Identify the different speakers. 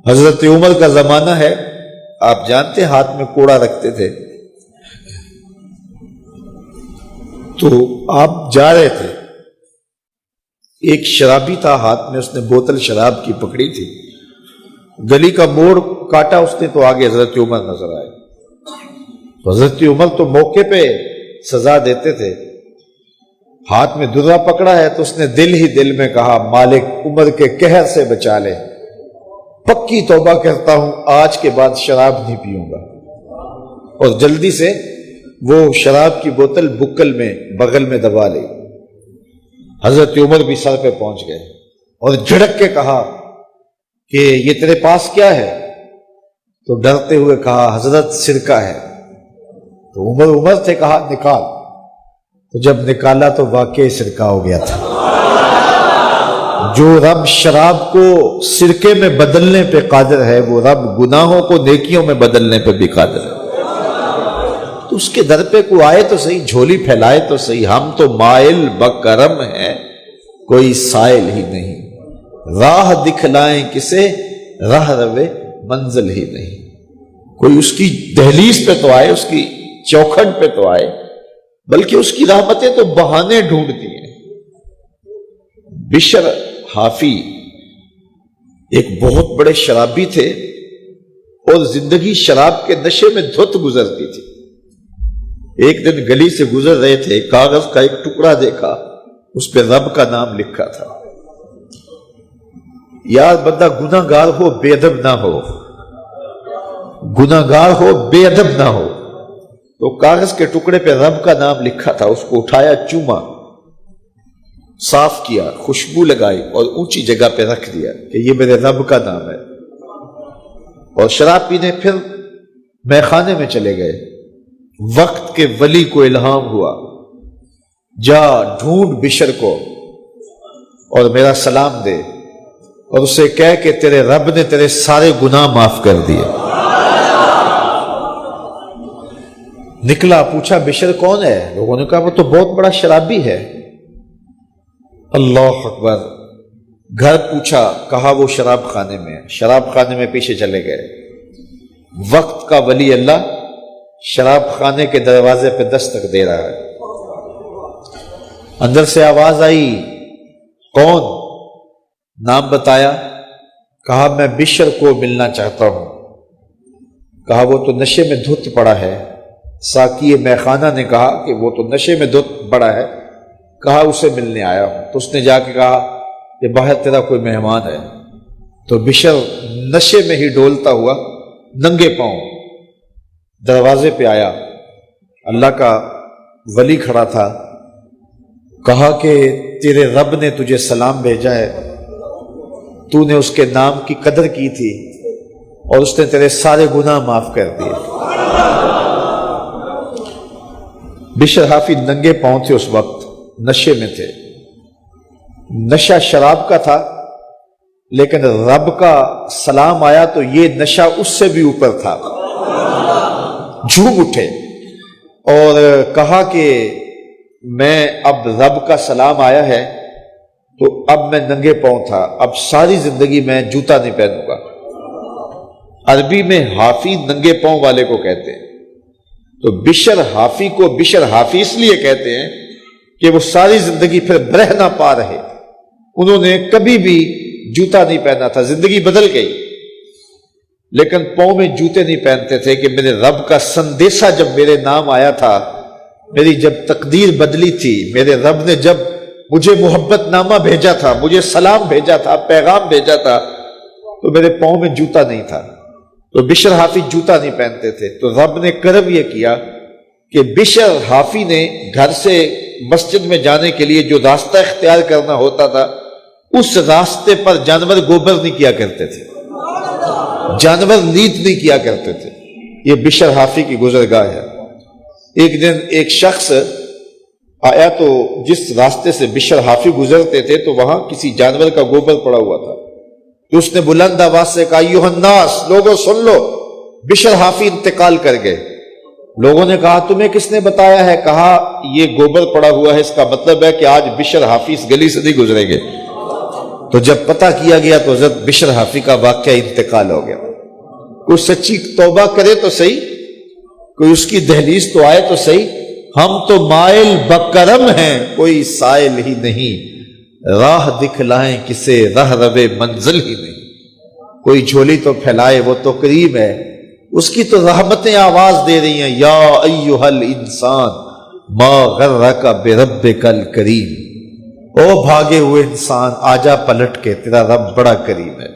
Speaker 1: حضرت عمر کا زمانہ ہے، آپ جانتے ہاتھ میں کوڑا رکھتے تھے، تو آپ جا رہے تھے، ایک شرابی تھا، ہاتھ میں اس نے بوتل شراب کی پکڑی تھی، گلی کا موڑ کاٹا اس نے تو آگے حضرت عمر نظر آئے۔ حضرت عمر تو موقع پہ سزا دیتے تھے، ہاتھ میں درہ پکڑا ہے تو اس نے دل ہی دل میں کہا مالک عمر کے قہر سے بچا لے، پکی توبہ کرتا ہوں آج کے بعد شراب نہیں پیوں گا، اور جلدی سے وہ شراب کی بوتل بکل میں بغل میں دبا لی۔ حضرت عمر بھی سر پہ پہنچ گئے اور جھڑک کے کہا کہ یہ تیرے پاس کیا ہے؟ تو ڈرتے ہوئے کہا حضرت سرکہ ہے۔ تو عمر سے کہا نکال، تو جب نکالا تو واقعی سرکہ ہو گیا تھا۔ جو رب شراب کو سرکے میں بدلنے پہ قادر ہے، وہ رب گناہوں کو نیکیوں میں بدلنے پہ بھی قادر ہے۔ تو اس کے در پہ کوئی آئے تو صحیح، جھولی پھیلائے تو صحیح، ہم تو مائل بکرم ہیں، کوئی سائل ہی نہیں، راہ دکھلائیں کسے، راہ روے منزل ہی نہیں۔ کوئی اس کی دہلیز پہ تو آئے، اس کی چوکھٹ پہ تو آئے، بلکہ اس کی رحمتیں تو بہانے ڈھونڈتی ہیں۔ بشر حافی ایک بہت بڑے شرابی تھے اور زندگی شراب کے نشے میں دھت گزرتی تھی۔ ایک دن گلی سے گزر رہے تھے، کاغذ کا ایک ٹکڑا دیکھا، اس پہ رب کا نام لکھا تھا۔ یار بندہ گناہ گار ہو بے ادب نہ ہو، گناہ گار ہو بے ادب نہ ہو۔ تو کاغذ کے ٹکڑے پہ رب کا نام لکھا تھا، اس کو اٹھایا، چوما، صاف کیا، خوشبو لگائی اور اونچی جگہ پہ رکھ دیا کہ یہ میرے رب کا نام ہے، اور شراب پینے پھر میخانے میں چلے گئے۔ وقت کے ولی کو الہام ہوا، جا ڈھونڈ بشر کو اور میرا سلام دے اور اسے کہہ کہ تیرے رب نے تیرے سارے گناہ معاف کر دیے۔ نکلا، پوچھا بشر کون ہے؟ لوگوں نے کہا وہ تو بہت بڑا شرابی ہے۔ اللہ اکبر۔ گھر پوچھا، کہا وہ شراب خانے میں ہے۔ شراب خانے میں پیچھے چلے گئے۔ وقت کا ولی اللہ شراب خانے کے دروازے پہ دستک دے رہا ہے۔ اندر سے آواز آئی، کون؟ نام بتایا، کہا میں بشر کو ملنا چاہتا ہوں۔ کہا وہ تو نشے میں دھت پڑا ہے۔ ساقی میخانہ نے کہا کہ وہ تو نشے میں دھت پڑا ہے، کہا اسے ملنے آیا ہوں۔ تو اس نے جا کے کہا کہ باہر تیرا کوئی مہمان ہے۔ تو بشر نشے میں ہی ڈولتا ہوا ننگے پاؤں دروازے پہ آیا۔ اللہ کا ولی کھڑا تھا، کہا کہ تیرے رب نے تجھے سلام بھیجا ہے، تو نے اس کے نام کی قدر کی تھی اور اس نے تیرے سارے گناہ معاف کر دیے۔ بشر حافی ننگے پاؤں تھے، اس وقت نشے میں تھے۔ نشہ شراب کا تھا، لیکن رب کا سلام آیا تو یہ نشہ اس سے بھی اوپر تھا۔ جھوم اٹھے اور کہا کہ میں اب رب کا سلام آیا ہے تو اب میں ننگے پاؤں تھا، اب ساری زندگی میں جوتا نہیں پہنوں گا۔ عربی میں حافی ننگے پاؤں والے کو کہتے ہیں، تو بشر حافی کو بشر حافی اس لیے کہتے ہیں کہ وہ ساری زندگی پھر برہ نہ پا رہے، انہوں نے کبھی بھی جوتا نہیں پہنا تھا، زندگی بدل گئی، لیکن پاؤں میں جوتے نہیں پہنتے تھے کہ میرے رب کا سندیسہ جب میرے نام آیا تھا، میری جب تقدیر بدلی تھی، میرے رب نے جب مجھے محبت نامہ بھیجا تھا، مجھے سلام بھیجا تھا، پیغام بھیجا تھا، تو میرے پاؤں میں جوتا نہیں تھا۔ تو بشر حافی جوتا نہیں پہنتے تھے، تو رب نے کرم یہ کیا کہ بشر حافی نے گھر سے مسجد میں جانے کے لیے جو راستہ اختیار کرنا ہوتا تھا، اس راستے پر جانور گوبر نہیں کیا کرتے تھے، جانور لیت نہیں کیا کرتے تھے۔ یہ بشر حافی کی گزرگاہ ہے۔ ایک دن ایک شخص آیا تو جس راستے سے بشر حافی گزرتے تھے تو وہاں کسی جانور کا گوبر پڑا ہوا تھا، تو اس نے بلند آواز سے کہا ایھا الناس، لوگوں سن لو، بشر حافی انتقال کر گئے۔ لوگوں نے کہا تمہیں کس نے بتایا ہے؟ کہا یہ گوبر پڑا ہوا ہے، اس کا مطلب ہے کہ آج بشر حافی اس گلی سے نہیں گزریں گے۔ تو جب پتہ کیا گیا تو حضرت بشر حافی کا واقعہ انتقال ہو گیا. کوئی سچی توبہ کرے تو صحیح، کوئی اس کی دہلیز تو آئے تو صحیح. ہم تو مائل بکرم ہیں، کوئی سائل ہی نہیں، راہ دکھلائیں کسے رہ روے منزل ہی نہیں. کوئی جھولی تو پھیلائے وہ تو کریم ہے، اس کی تو رحمتیں آواز دے رہی ہیں، یا ایھا الانسان ما غرک بربک الکریم. او بھاگے ہوئے انسان، آجا پلٹ کے، تیرا رب بڑا کریم ہے.